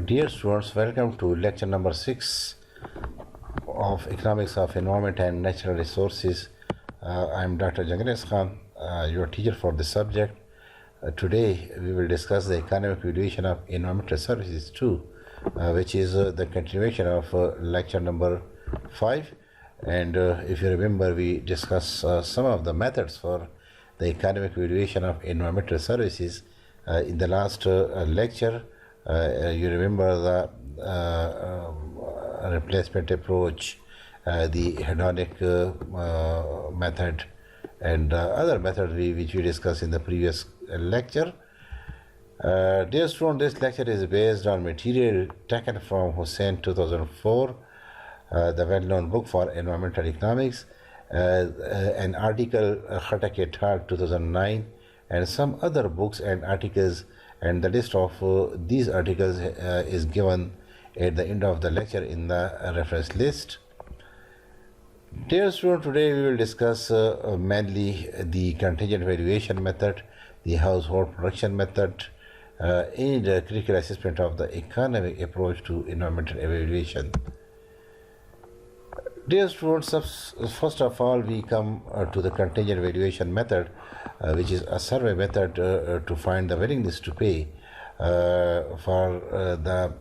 Dear students, welcome to lecture number 6 of Economics of Environment and Natural Resources. I am Dr. Jangres Khan, your teacher for this subject. Today we will discuss the economic valuation of environmental services 2, which is the continuation of lecture number 5. And if you remember, we discussed some of the methods for the economic valuation of environmental services in the last lecture. You remember the replacement approach, the hedonic method, and other methods which we discussed in the previous lecture. Dear student, this lecture is based on material taken from Hussain 2004, the well-known book for environmental economics, an article Khattak et al. 2009, and some other books and articles, and the list of these articles is given at the end of the lecture in the reference list. Dear student, today we will discuss mainly the contingent valuation method, the household production method, and critical assessment of the economic approach to environmental evaluation. Dear students, first of all, we come to the contingent valuation method, which is a survey method to find the willingness to pay for the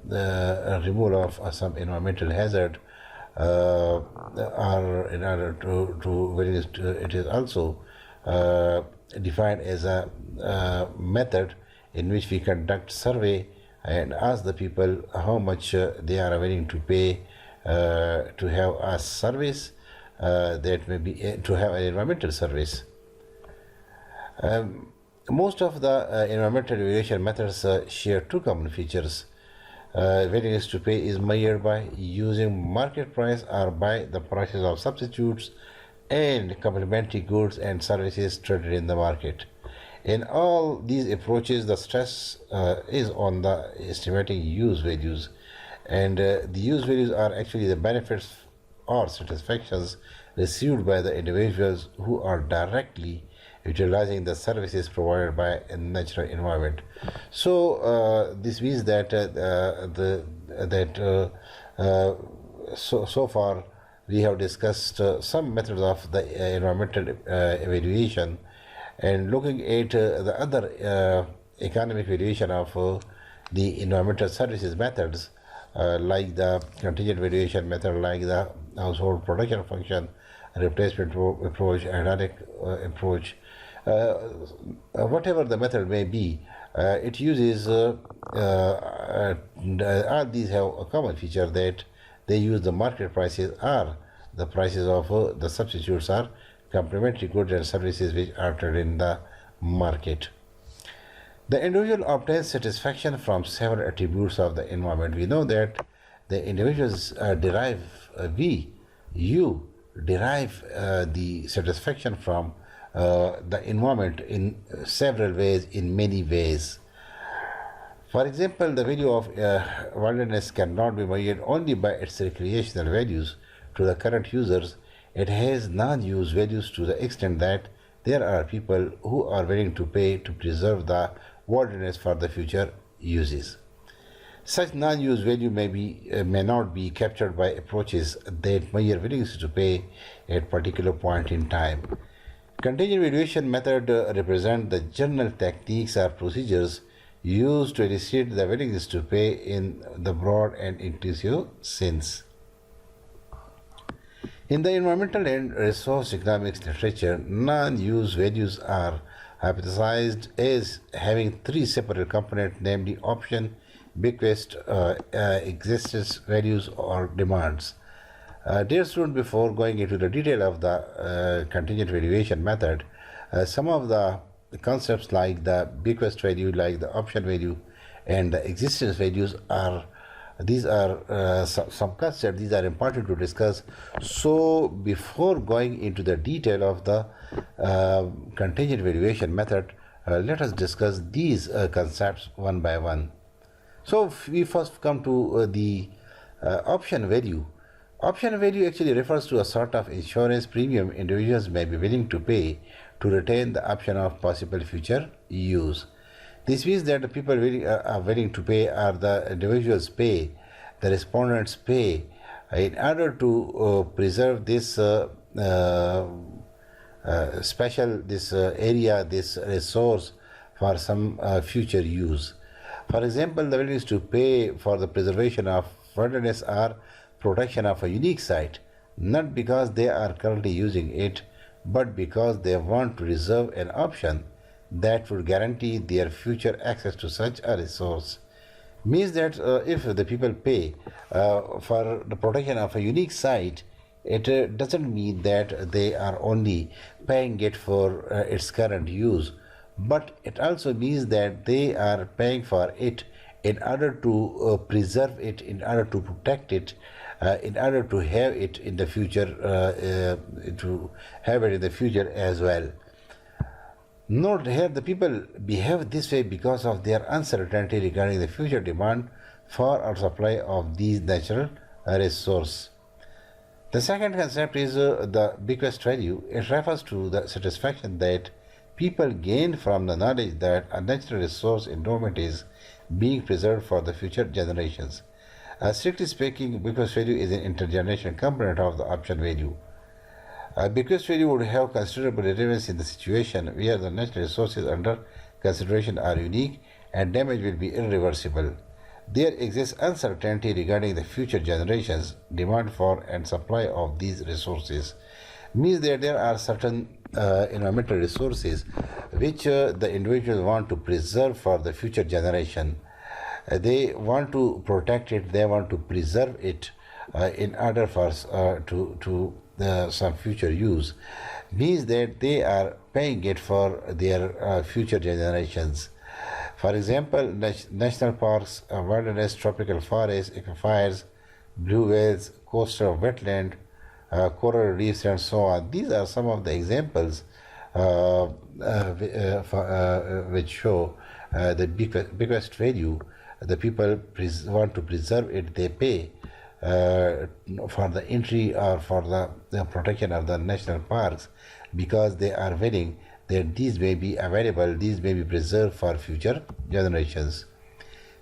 removal of some environmental hazard, or in order to willingness to, it is also defined as a method in which we conduct survey and ask the people how much they are willing to pay to have a service that may be to have an environmental service. Most of the environmental evaluation methods share two common features. Willingness to pay is measured by using market price or by the prices of substitutes and complementary goods and services traded in the market. In all these approaches, the stress is on the estimating use values, and the use values are actually the benefits or satisfactions received by the individuals who are directly utilizing the services provided by a natural environment. So this means that so far we have discussed some methods of the environmental evaluation, and looking at the other economic valuation of the environmental services methods, like the contingent valuation method, like the household production function, replacement approach, hedonic approach, whatever the method may be, it uses all these have a common feature that they use the market prices or the prices of the substitutes or complementary goods and services which are traded in the market. The individual obtains satisfaction from several attributes of the environment. We know that the individuals derive the satisfaction from the environment in several ways, in many ways. For example, the value of wilderness cannot be measured only by its recreational values to the current users. It has non-use values to the extent that there are people who are willing to pay to preserve the wilderness for the future uses. Such non-use value may not be captured by approaches that measure willingness to pay at particular point in time. Contingent valuation method represent the general techniques or procedures used to elicit the willingness to pay in the broad and inclusive sense. In the environmental and resource economics literature, non-use values are hypothesized as having three separate components, namely option, bequest, existence values or demands. Dear student, before going into the detail of the contingent valuation method, some of the concepts like the bequest value, like the option value, and the existence values are some concepts. These are important to discuss. So before going into the detail of the contingent valuation method, let us discuss these concepts one by one. So we first come to the option value. Option value actually refers to a sort of insurance premium individuals may be willing to pay to retain the option of possible future use. This means that the people are willing to pay, or the individuals pay, the respondents pay, in order to preserve this special this area, this resource for some future use. For example, the willingness to pay for the preservation of wilderness or protection of a unique site, not because they are currently using it, but because they want to reserve an option that would guarantee their future access to such a resource. Means that if the people pay for the protection of a unique site, it doesn't mean that they are only paying it for its current use, but it also means that they are paying for it in order to preserve it, in order to protect it, in order to have it in the future, as well. Note here, the people behave this way because of their uncertainty regarding the future demand for or supply of these natural resources. The second concept is the bequest value. It refers to the satisfaction that people gain from the knowledge that a natural resource endowment is being preserved for the future generations. Strictly speaking, bequest value is an intergenerational component of the option value. Bequest value would have considerable relevance in the situation where the natural resources under consideration are unique and damage will be irreversible. There exists uncertainty regarding the future generations' demand for and supply of these resources. Means that there are certain environmental resources which the individuals want to preserve for the future generation. They want to protect it, they want to preserve it in order for some future use. Means that they are paying it for their future generations. For example, national parks, wilderness, tropical forests, aquifers, blue whales, coastal wetland, coral reefs, and so on. These are some of the examples which show the bequest value. The people want to preserve it, they pay for the entry or for the protection of the national parks, because they are willing that these may be available, these may be preserved for future generations.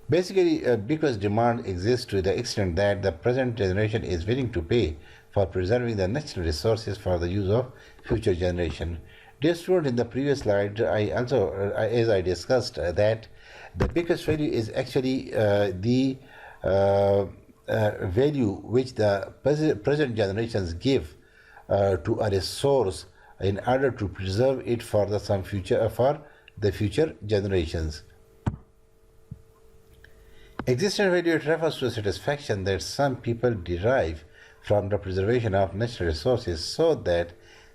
Basically, because demand exists to the extent that the present generation is willing to pay for preserving the natural resources for the use of future generation. Dear student, in the previous slide, as I discussed, that the biggest value is actually the value which the present generations give to a resource in order to preserve it for the future generations. Existence value, it refers to the satisfaction that some people derive from the preservation of natural resources so that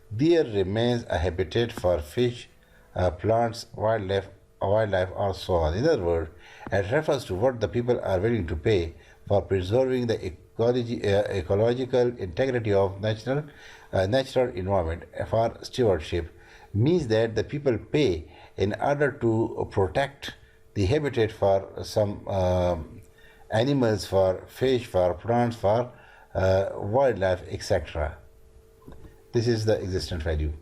there remains a habitat for fish, plants, wildlife, or so on. In other words, it refers to what the people are willing to pay for preserving the ecological integrity of natural environment for stewardship. Means that the people pay in order to protect the habitat for some animals, for fish, for plants, for wildlife, etc. This is the existent value.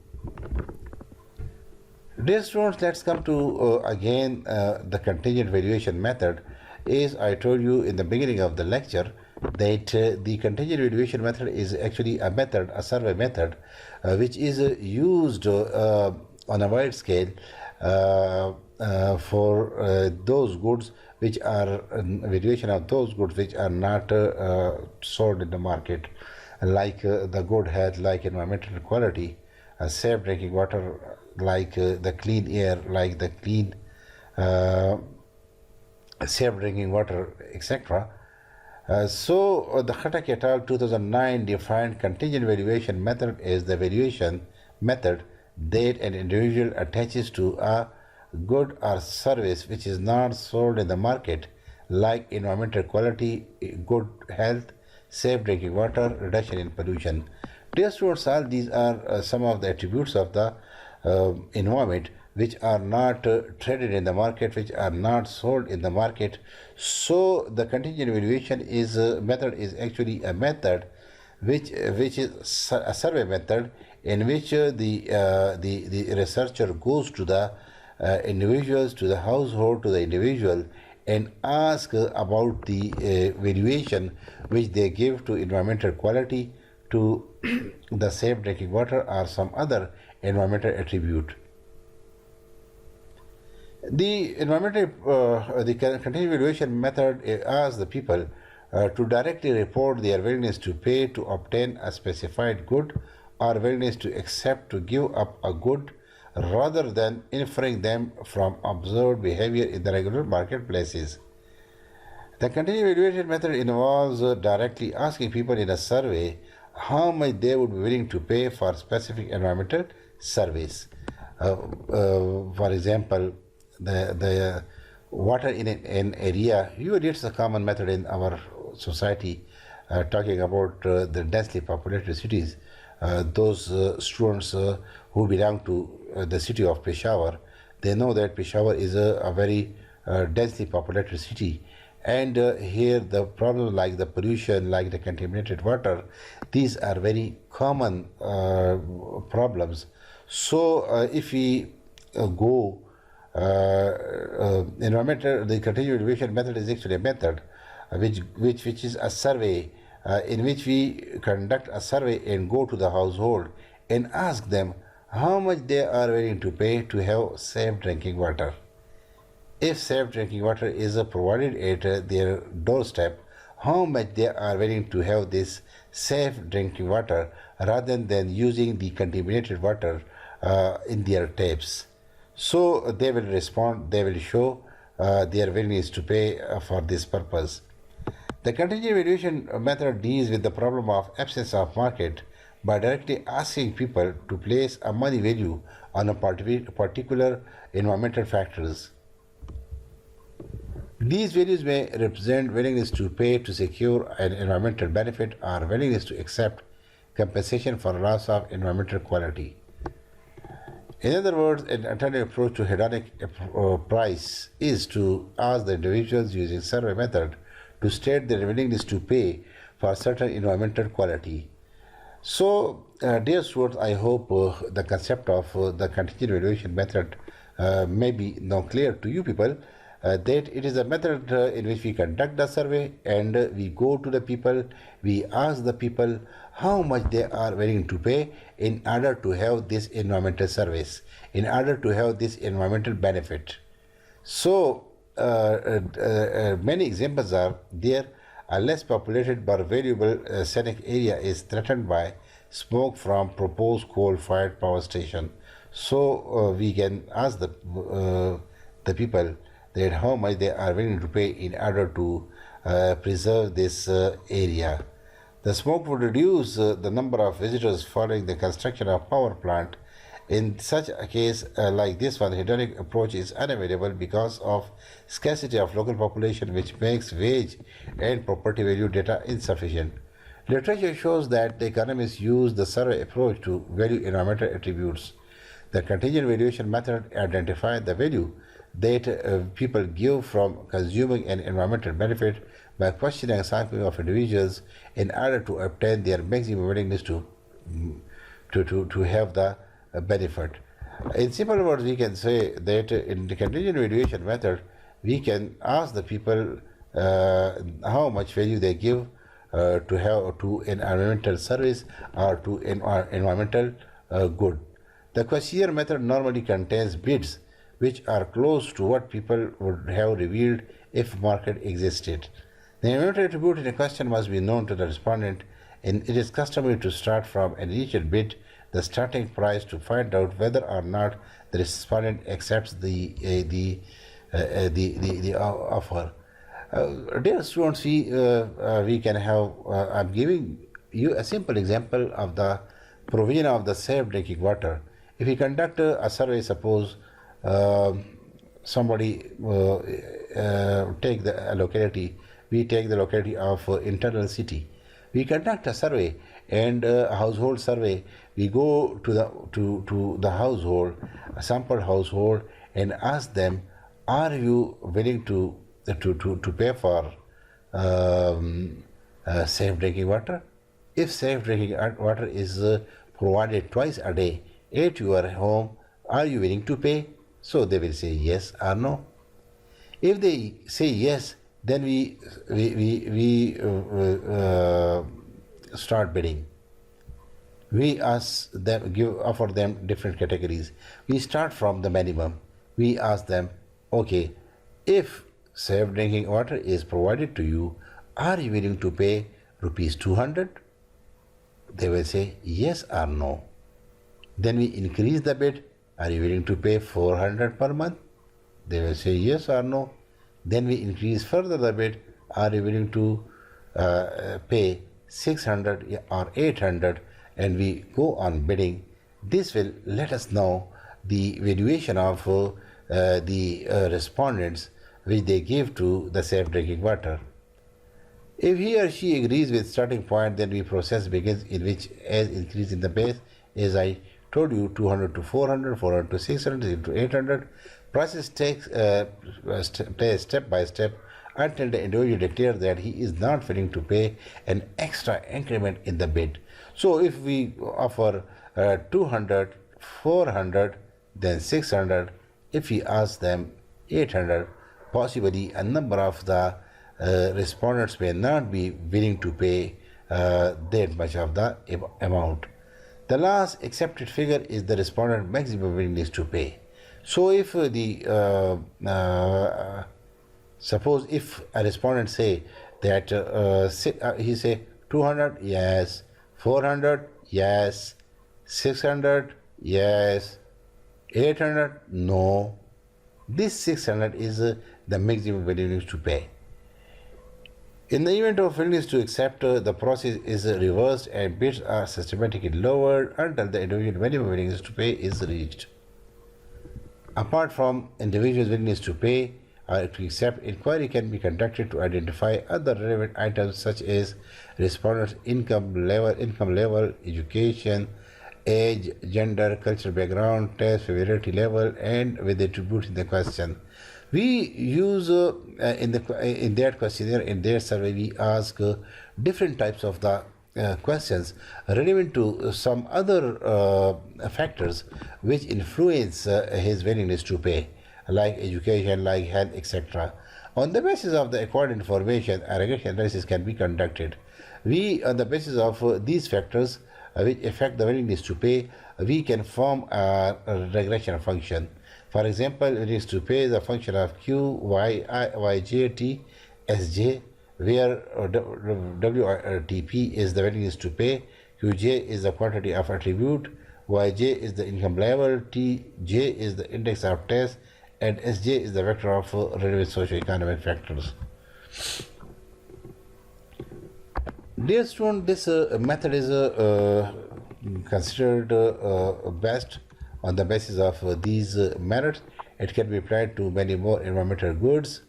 Dear students, let's come to again the contingent valuation method. As I told you in the beginning of the lecture, that the contingent valuation method is actually a method, a survey method, which is used on a wide scale for those goods which are valuation of those goods which are not sold in the market, like the good health, like environmental quality, safe drinking water, like the clean air, like the clean safe drinking water, etc. So the Khattak et al. 2009 defined contingent valuation method as the valuation method that an individual attaches to a good or service which is not sold in the market, like environmental quality, good health, safe drinking water, reduction in pollution. Dear students, all these are some of the attributes of the environment which are not traded in the market, which are not sold in the market. So the contingent valuation method is actually a method which is a survey method in which the researcher goes to the individuals to the household to the individual and ask about the valuation which they give to environmental quality, to the safe drinking water or some other environmental attribute. The continuous evaluation method asks the people to directly report their willingness to pay to obtain a specified good or willingness to accept to give up a good, rather than inferring them from observed behavior in the regular marketplaces. The continuous evaluation method involves directly asking people in a survey how much they would be willing to pay for specific environmental service. For example, the water in an area, usually it's a common method in our society, talking about the densely populated cities. Those students who belong to the city of Peshawar, they know that Peshawar is a very densely populated city, and here the problems like the pollution, like the contaminated water, these are very common problems. So if we go environmental, the continuous evaluation method is actually a method which is a survey in which we conduct a survey and go to the household and ask them how much they are willing to pay to have safe drinking water. If safe drinking water is provided at their doorstep, how much they are willing to have this safe drinking water rather than using the contaminated water in their taps. So they will respond, they will show their willingness to pay for this purpose. The continuous evaluation method deals with the problem of absence of market by directly asking people to place a money value on a particular environmental factors. These values may represent willingness to pay to secure an environmental benefit or willingness to accept compensation for loss of environmental quality. In other words, an alternative approach to hedonic price is to ask the individuals using survey method to state their willingness to pay for certain environmental quality. So, dear students, I hope the concept of the continuous evaluation method may be now clear to you people. That it is a method in which we conduct the survey and we go to the people, we ask the people how much they are willing to pay in order to have this environmental service, in order to have this environmental benefit. So many examples are there. A less populated but valuable scenic area is threatened by smoke from proposed coal-fired power station. So we can ask the people that how much they are willing to pay in order to preserve this area. The smoke would reduce the number of visitors following the construction of power plant. In such a case like this one, the hedonic approach is unavailable because of scarcity of local population, which makes wage and property value data insufficient. Literature shows that the economists use the survey approach to value environmental attributes. The contingent valuation method identifies the value that people give from consuming an environmental benefit by questioning a sampling of individuals in order to obtain their maximum willingness to have the benefit. In simple words, we can say that in the contingent valuation method, we can ask the people how much value they give to an environmental service or to environmental good. The questionnaire method normally contains bids which are close to what people would have revealed if market existed. The environmental attribute in a question must be known to the respondent, and it is customary to start from an initial bid, the starting price, to find out whether or not the respondent accepts the offer. Dear students, we can have. I'm giving you a simple example of the provision of the safe drinking water. If we conduct a survey, suppose somebody take the locality, we take the locality of internal city. We conduct a survey and a household survey. We go to the household, a sampled household, and ask them, are you willing to pay for safe drinking water? If safe drinking water is provided twice a day at your home, are you willing to pay? So they will say yes or no. If they say yes, then we start bidding. We ask them, offer them different categories. We start from the minimum. We ask them, okay, if safe drinking water is provided to you, are you willing to pay rupees 200? They will say yes or no. Then we increase the bid. Are you willing to pay 400 per month? They will say yes or no. Then we increase further the bid. Are you willing to pay 600 or 800? And we go on bidding. This will let us know the valuation of the respondents which they give to the safe drinking water. If he or she agrees with starting point, then we process begins, in which as increase in the base, as I told you, 200 to 400, 400 to 600 into 800. Process takes step by step until the individual declares that he is not willing to pay an extra increment in the bid. So if we offer 200, 400, then 600, if we ask them 800, possibly a number of the respondents may not be willing to pay that much of the amount. The last accepted figure is the respondent maximum willingness to pay. So if suppose if a respondent say that he say 200, yes, 400, yes, 600, yes, 800, no. This 600 is the maximum willingness to pay. In the event of willingness to accept, the process is reversed and bids are systematically lowered until the individual minimum willingness to pay is reached. Apart from individual's willingness to pay or to accept, inquiry can be conducted to identify other relevant items such as respondents' income level, education, age, gender, cultural background, tax familiarity level, and with the attributes in the question. We use in that questionnaire, in that survey, we ask different types of the questions relevant to some other factors which influence his willingness to pay, like education, like health, etc. On the basis of the acquired information, a regression analysis can be conducted. We, on the basis of these factors which affect the willingness to pay, we can form a regression function. For example, willingness to pay is a function of Q, Y, I, J, T, S, J, where WTP is the willingness to pay, QJ is the quantity of attribute, YJ is the income level, TJ is the index of test, and SJ is the vector of relevant socio-economic factors. Dear student, this method is considered best on the basis of these merits. It can be applied to many more environmental goods.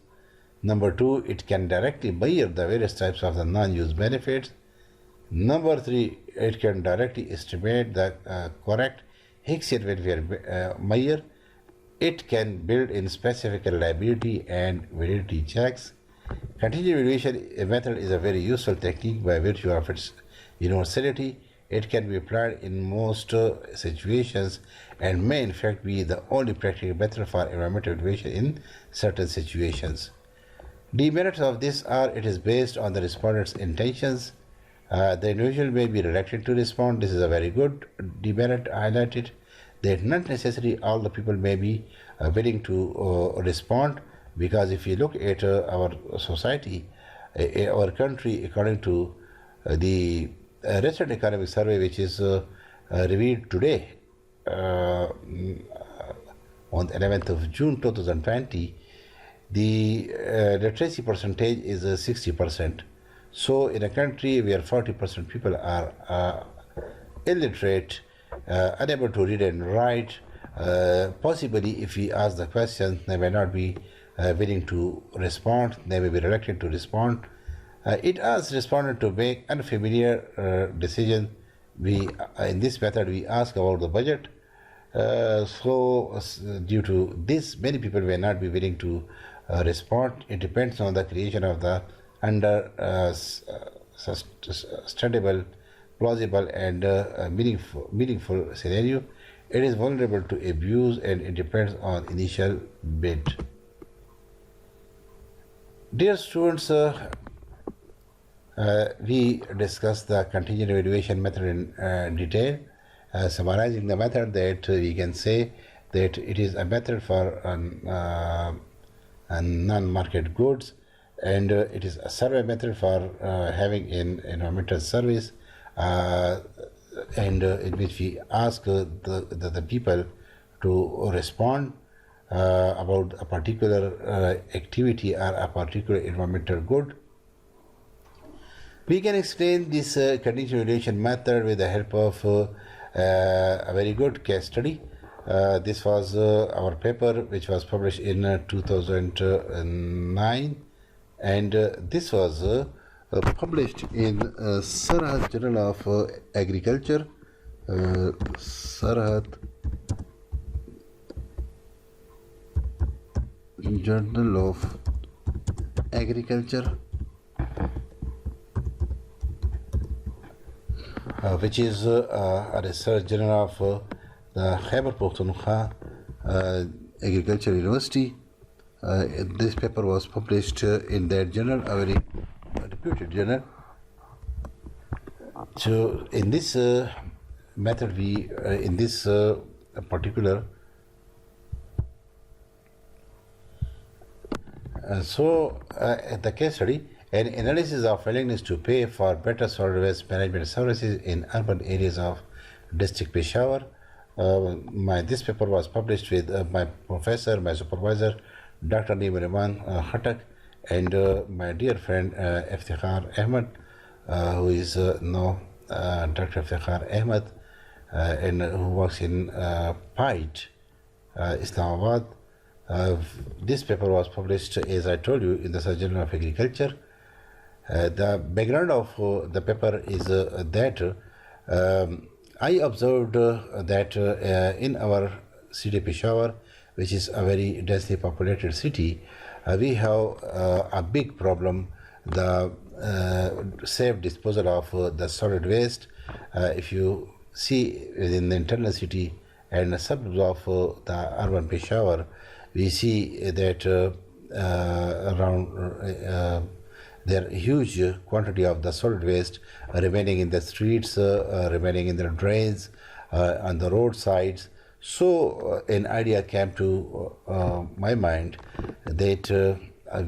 Number 2, it can directly measure the various types of the non-use benefits. Number 3, it can directly estimate the correct Hicksian welfare measure. It can build in specific reliability and validity checks. Contingent valuation method is a very useful technique by virtue of its universality. It can be applied in most situations and may in fact be the only practical method for environmental evaluation in certain situations. Demerits of this are it is based on the respondent's intentions. The individual may be reluctant to respond. This is a very good demerit highlighted. That not necessarily all the people may be willing to respond, because if you look at our society, our country, according to the recent economic survey which is revealed today on 11th of June 2020, the literacy percentage is 60%. So in a country where 40% people are illiterate, unable to read and write, possibly if we ask the question, they may not be willing to respond, they may be reluctant to respond. It asks respondent to make unfamiliar decision. In this method we ask about the budget. So due to this, many people may not be willing to respond. It depends on the creation of the understandable, plausible and meaningful scenario. It is vulnerable to abuse and it depends on initial bid. Dear students, we discussed the contingent evaluation method in detail. Summarizing the method, that we can say that it is a method for non-market goods, and it is a survey method for having in environmental service, and in which we ask the people to respond about a particular activity or a particular environmental good. We can explain this contingent evaluation method with the help of a very good case study. This was our paper, which was published in 2009, and this was published in Sarhat Journal of Agriculture. Sarhat Journal of Agriculture, which is a research journal of the Khyber Pakhtunkhwa Agriculture University. This paper was published in that journal, a very reputed journal. So, in this method, we in this particular the case study, an analysis of willingness to pay for better solid waste management services in urban areas of district Peshawar. This paper was published with my professor, my supervisor, Dr. Rahman Khattak, and my dear friend Iftikhar Ahmed, who is now Dr. Iftikhar Ahmed, and who works in PIDE, Islamabad. This paper was published, as I told you, in the Journal of Agriculture. The background of the paper is that I observed that in our city Peshawar, which is a very densely populated city, we have a big problem, the safe disposal of the solid waste. If you see within the internal city and the suburbs of the urban Peshawar, we see that around there huge quantity of the solid waste remaining in the streets, remaining in the drains, on the roadsides. So an idea came to my mind that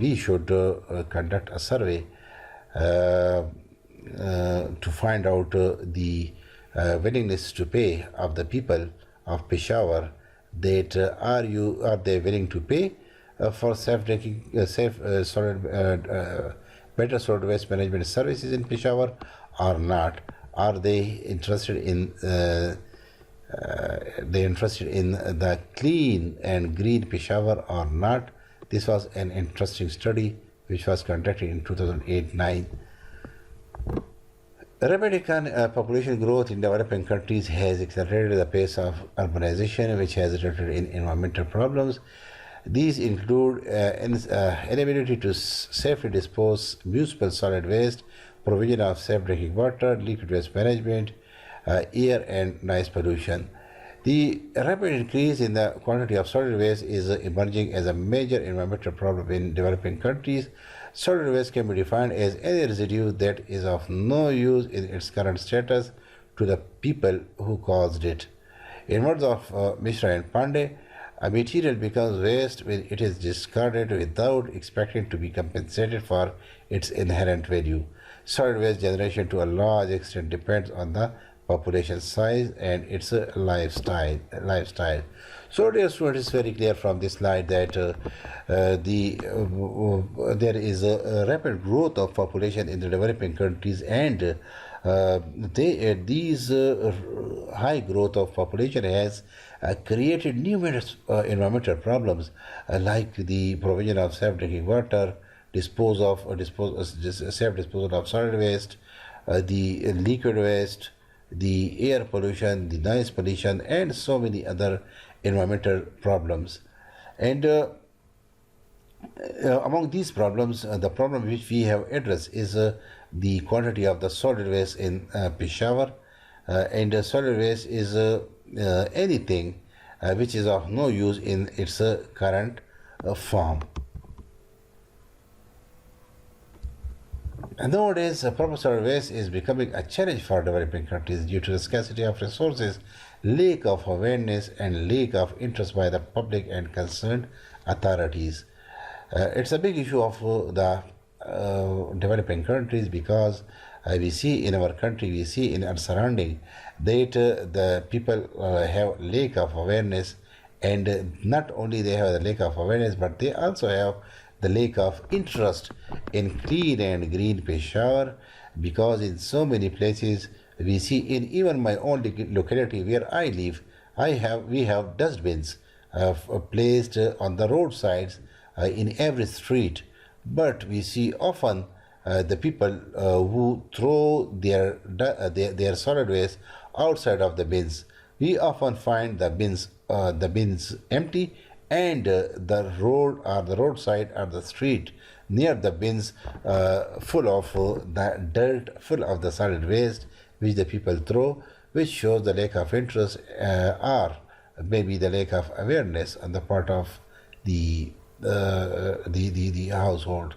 we should conduct a survey to find out the willingness to pay of the people of Peshawar, that are they willing to pay for better solid waste management services in Peshawar or not? Are they interested in the clean and green Peshawar or not? This was an interesting study which was conducted in 2008-9. Rapid population growth in developing countries has accelerated the pace of urbanization, which has resulted in environmental problems. These include inability to safely dispose municipal solid waste, provision of safe drinking water, liquid waste management, air and noise pollution. The rapid increase in the quantity of solid waste is emerging as a major environmental problem in developing countries. Solid waste can be defined as any residue that is of no use in its current status to the people who caused it. In words of Mishra and Pandey, a material becomes waste when it is discarded without expecting to be compensated for its inherent value. Solid waste generation to a large extent depends on the population size and its lifestyle. So, dear students, it's very clear from this slide that there is a rapid growth of population in the developing countries, and these high growth of population has created numerous environmental problems, like the provision of safe drinking water, safe disposal of solid waste, the liquid waste, the air pollution, the noise pollution, and so many other environmental problems. And among these problems, the problem which we have addressed is the quantity of the solid waste in Peshawar. And solid waste is anything which is of no use in its current form. And nowadays, proper solid waste is becoming a challenge for developing countries due to the scarcity of resources, lack of awareness, and lack of interest by the public and concerned authorities. It's a big issue of the developing countries because we see in our country, we see in our surrounding that the people have lack of awareness, and not only they have the lack of awareness, but they also have the lack of interest in clean and green Peshawar, because in so many places we see, in even my own locality where I live, we have dustbins placed on the roadsides in every street, but we see often the people who throw their solid waste outside of the bins. We often find the bins empty, and the road or the roadside or the street near the bins full of the dirt, full of the solid waste which the people throw, which shows the lack of interest or maybe the lack of awareness on the part of the household.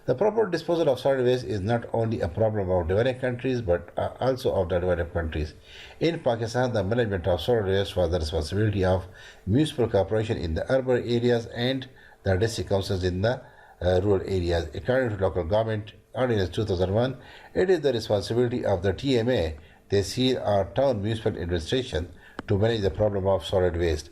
The proper disposal of solid waste is not only a problem of developing countries but also of the developed countries. In Pakistan, the management of solid waste was the responsibility of municipal corporation in the urban areas and the district councils in the rural areas. According to local government ordinance 2001, it is the responsibility of the TMA, Tehsil or town municipal administration, to manage the problem of solid waste.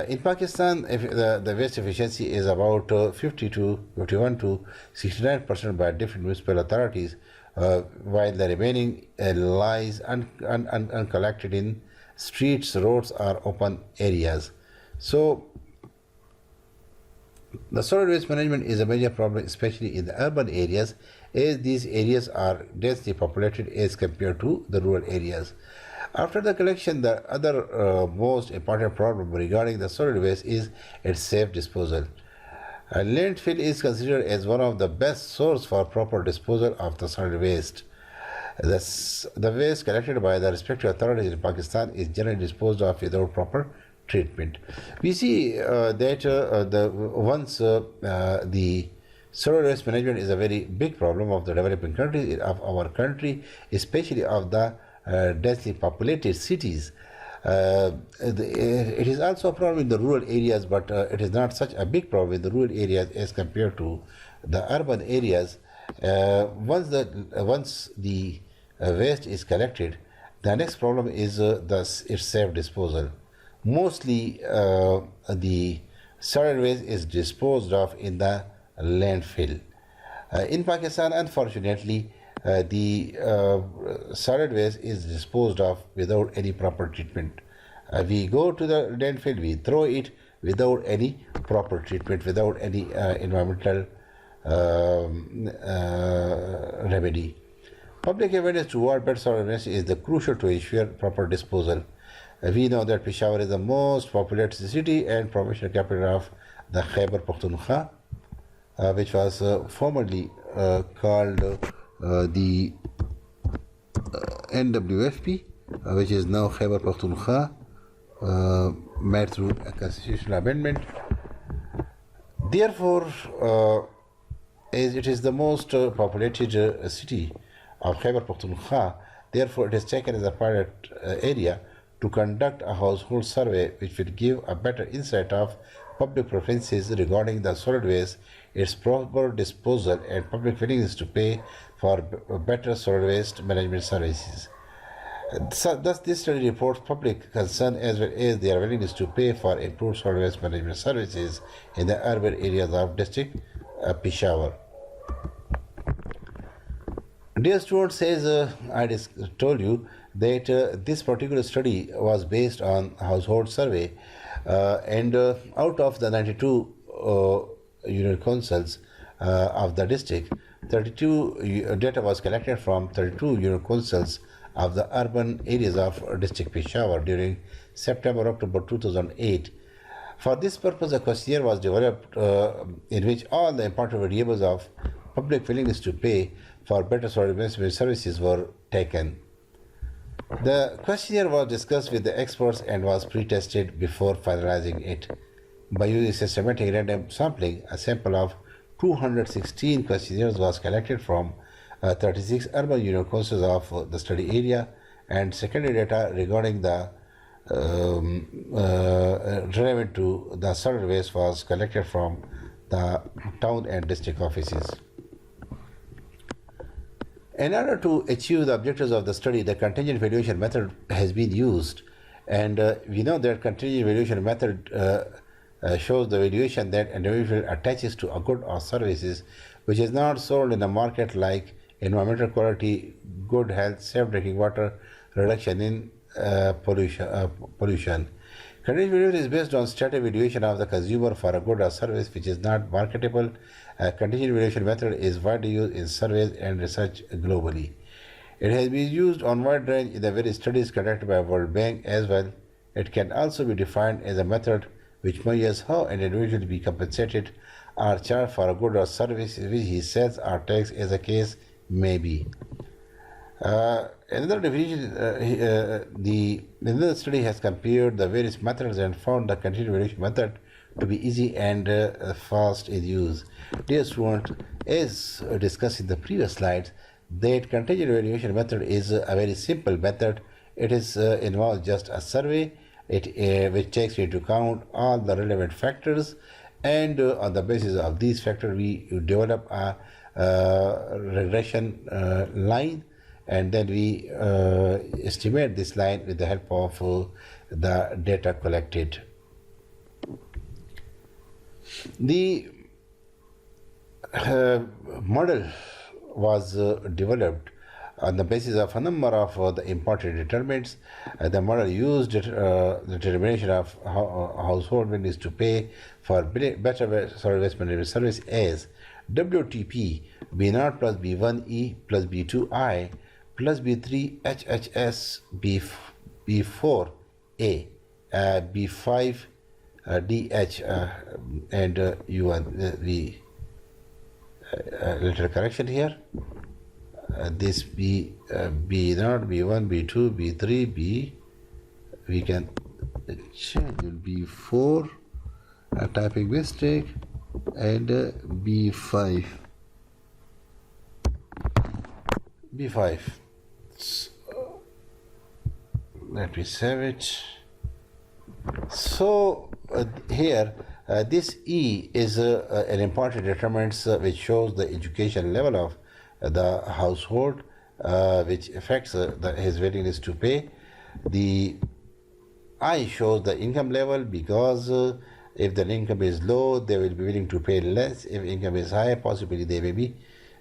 In Pakistan, the waste efficiency is about 51 to 69% by different municipal authorities, while the remaining lies uncollected in streets, roads, or open areas. So, the solid waste management is a major problem, especially in the urban areas, as these areas are densely populated as compared to the rural areas. After the collection, the other most important problem regarding the solid waste is its safe disposal. A landfill is considered as one of the best sources for proper disposal of the solid waste. The waste collected by the respective authorities in Pakistan is generally disposed of without proper treatment. We see that the solid waste management is a very big problem of the developing countries of our country, especially of the densely populated cities. It is also a problem in the rural areas, but it is not such a big problem in the rural areas as compared to the urban areas. Once the waste is collected, the next problem is its safe disposal. Mostly, the solid waste is disposed of in the landfill. In Pakistan, unfortunately, the solid waste is disposed of without any proper treatment. We go to the landfill, we throw it without any proper treatment, without any environmental remedy. Public awareness toward better solid waste is the crucial to ensure proper disposal. We know that Peshawar is the most populated city and provincial capital of the Khyber Pakhtunkhwa, which was formerly called the NWFP, which is now Khyber Pakhtunkhwa, made through a constitutional amendment. Therefore, as it is the most populated city of Khyber Pakhtunkhwa, therefore it is taken as a pilot area to conduct a household survey which will give a better insight of public preferences regarding the solid waste, its proper disposal, and public willingness to pay for better solid waste management services. Thus, this study reports public concern as well as their willingness to pay for improved solid waste management services in the urban areas of district Peshawar. Dear students, as I told you that this particular study was based on household survey, and out of the 92 unit councils of the district, 32 data was collected from 32 unit councils of the urban areas of district Peshawar during September-October 2008. For this purpose, a questionnaire was developed in which all the important variables of public willingness to pay for better solid waste services were taken. The questionnaire was discussed with the experts and was pre-tested before finalizing it. By using systematic random sampling, a sample of 216 questionnaires was collected from 36 urban unit courses of the study area, and secondary data regarding the relevant to the solid waste was collected from the town and district offices. In order to achieve the objectives of the study, the contingent valuation method has been used, and we know that contingent valuation method shows the valuation that an individual attaches to a good or services which is not sold in the market, like environmental quality, good health, safe drinking water, reduction in pollution. Contingent valuation is based on static valuation of the consumer for a good or service which is not marketable. Contingent valuation method is widely used in surveys and research globally. It has been used on wide range in the various studies conducted by World Bank as well. It can also be defined as a method which measures how an individual be compensated or charged for a good or service which he sells or takes, as the case may be. Another definition, another study has compared the various methods and found the contingent valuation method to be easy and fast in use. Dear student, as discussed in the previous slides, that contingent valuation method is a very simple method. It is involves just a survey which takes into account all the relevant factors, and on the basis of these factors we develop a regression line, and then we estimate this line with the help of the data collected. The model was developed on the basis of a number of the important determinants. The model used the determination of how household willingness to pay for better solid waste management service as WTP B0 plus B1E plus B2I plus B3 HHS B4A B5 DH and U1 the little correction here. This B B0, B1, B2, B3, B, we can change B4, typing mistake, and B5. B5. So, let me save it. So here this E is an important determinant which shows the education level of the household, which affects his willingness to pay. The I shows the income level, because if the income is low, they will be willing to pay less. If income is high, possibly they may be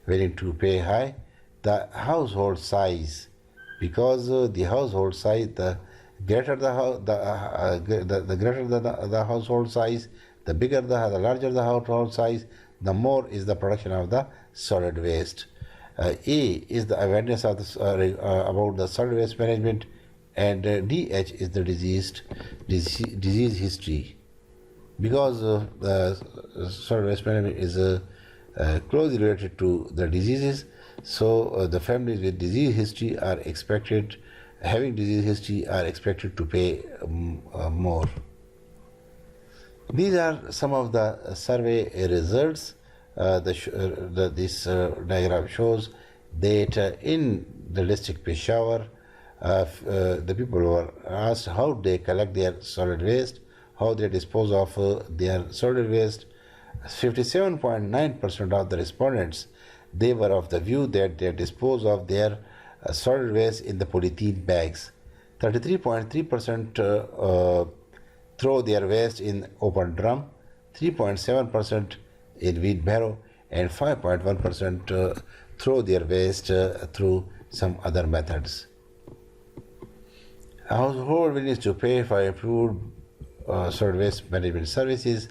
willing to pay high. The household size, because the household size, the greater the greater the household size, the bigger the larger the household size, the more is the production of the solid waste. A is the awareness of about the solid waste management, and DH is the disease history, because the solid waste management is closely related to the diseases. So the families with disease history are expected, having disease history, are expected to pay more. These are some of the survey results. This diagram shows that in the district Peshawar, the people were asked how they collect their solid waste, how they dispose of their solid waste. 57.9% of the respondents, they were of the view that they dispose of their solid waste in the polythene bags. 33.3% throw their waste in open drum, 3.7% in wheat barrow, and 5.1% throw their waste through some other methods. Household willingness to pay for improved solid waste management services.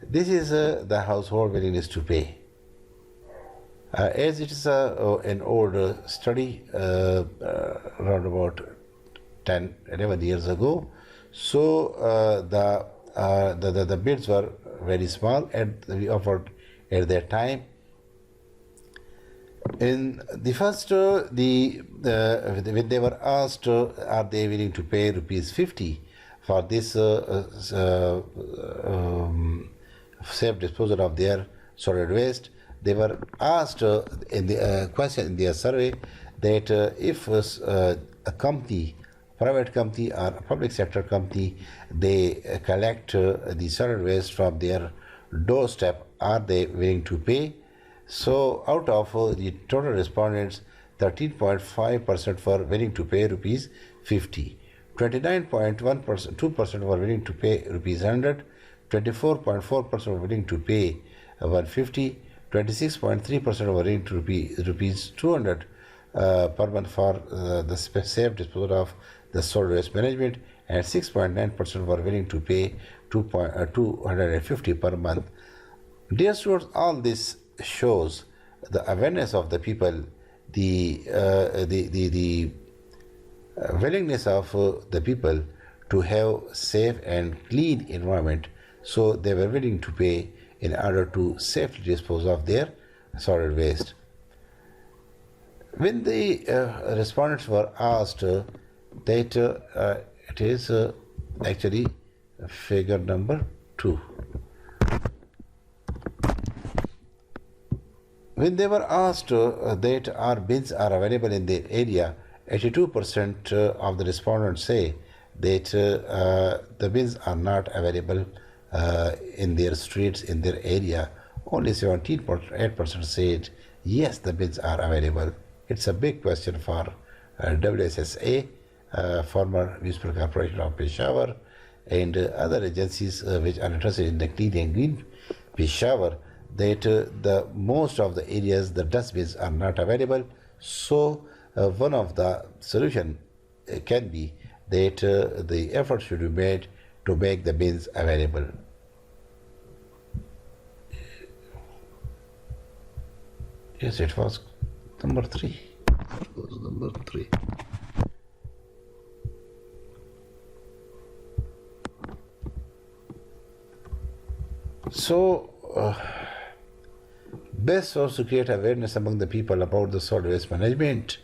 This is the household willingness to pay. As it is an old study, around about 11 years ago, so the bids were very small, and we offered at that time. In the first, when they were asked, are they willing to pay rupees 50 for this safe disposal of their solid waste, they were asked in the question in their survey that if a company, private company or a public sector company, they collect the solid waste from their doorstep, are they willing to pay? So out of the total respondents, 13.5% were willing to pay rupees 50. 29.1%, 2% were willing to pay rupees 100. 24.4% were willing to pay 150. 26.3% were willing to rupees 200 per month for the safe disposal of the solid waste management, and 6.9% were willing to pay 250 per month. Dear students, all this shows the awareness of the people, the willingness of the people to have safe and clean environment, so they were willing to pay in order to safely dispose of their solid waste. When the respondents were asked that it is actually figure number 2. When they were asked that our bins are available in their area, 82% of the respondents say that the bins are not available in their streets, in their area. Only 17.8% said yes, the bins are available. It's a big question for WSSA, former Municipal Corporation of Peshawar, and other agencies which are interested in the clean and green Peshawar, that the most of the areas the dustbins are not available. So one of the solution can be that the effort should be made to make the bins available. Yes, it was number 3. It was number 3. So best source to create awareness among the people about the solid waste management.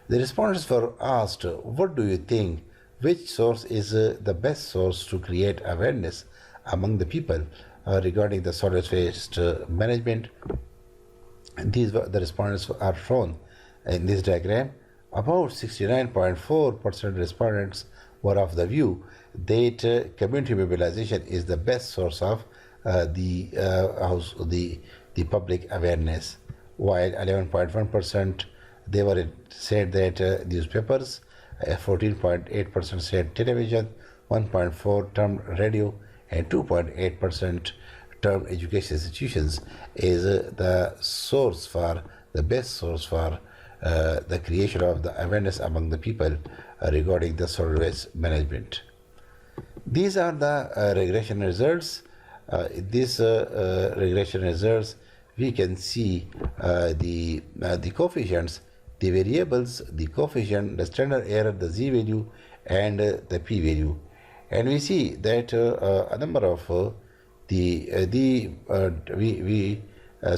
The respondents were asked, what do you think? Which source is the best source to create awareness among the people regarding the solid waste management? And these were the respondents are shown in this diagram. About 69.4% respondents were of the view that community mobilization is the best source of the public awareness, while 11.1% they were said that newspapers, 14.8% said television, 1.4% termed radio, and 2.8% termed education institutions is the source for the best source for the creation of the awareness among the people regarding the solid waste management. These are the regression results. These regression results, we can see the coefficients, the variables, the coefficient, the standard error, the z-value, and the p-value. And we see that a number of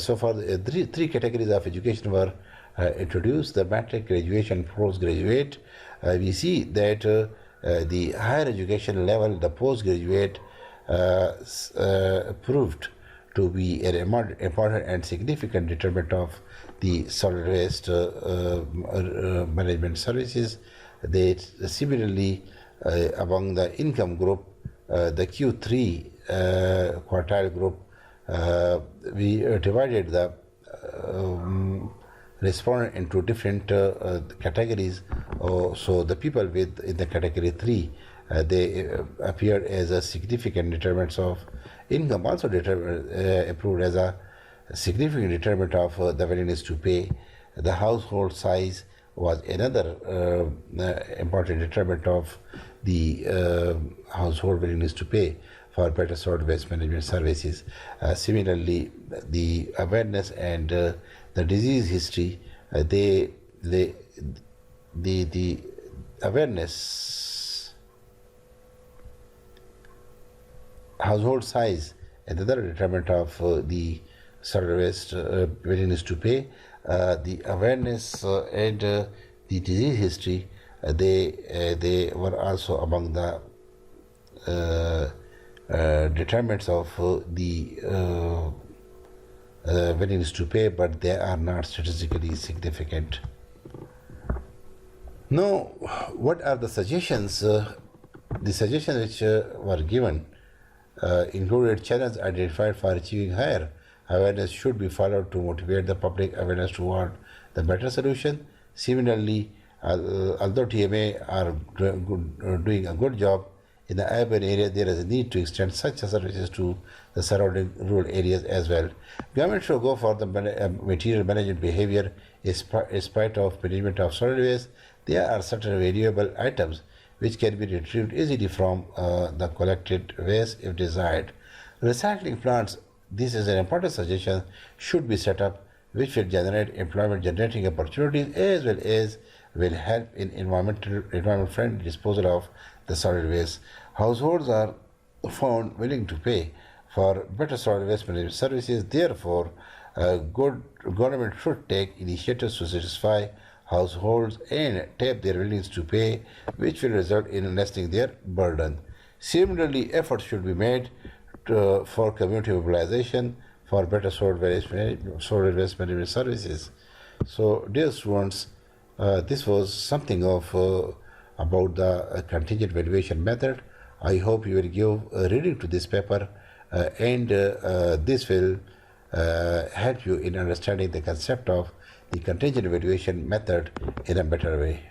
so far three categories of education were introduced: the matric, graduation, postgraduate. We see that the higher education level, the postgraduate, proved to be an important and significant determinant of the solid waste management services. They similarly, among the income group, the Q3 quartile group, we divided the respondent into different categories. So the people in the category 3, they appeared as a significant determinants of income, also approved as a significant determinant of the willingness to pay. The household size was another important determinant of the household willingness to pay for better solid waste management services. Similarly, the awareness and the disease history, the awareness, household size, another determinant of the solid waste willingness to pay, the awareness and the disease history, they were also among the determinants of the willingness to pay, but they are not statistically significant. Now, what are the suggestions? The suggestions which were given included challenges identified for achieving higher awareness should be followed to motivate the public awareness toward the better solution. Similarly, although TMA are doing a good job in the urban area, there is a need to extend such services to the surrounding rural areas as well. Government should go for the material management behavior in spite of management of solid waste. There are certain variable items which can be retrieved easily from the collected waste if desired. Recycling plants, this is an important suggestion, should be set up which will generate employment generating opportunities as well as will help in environment friendly disposal of the solid waste. Households are found willing to pay for better solid waste management services. Therefore, good government should take initiatives to satisfy households and tap their willingness to pay, which will result in lessening their burden. Similarly, efforts should be made for community mobilization for better solid waste management services. So, dear students, this was something of about the contingent valuation method. I hope you will give a reading to this paper and this will help you in understanding the concept of the contingent valuation method in a better way.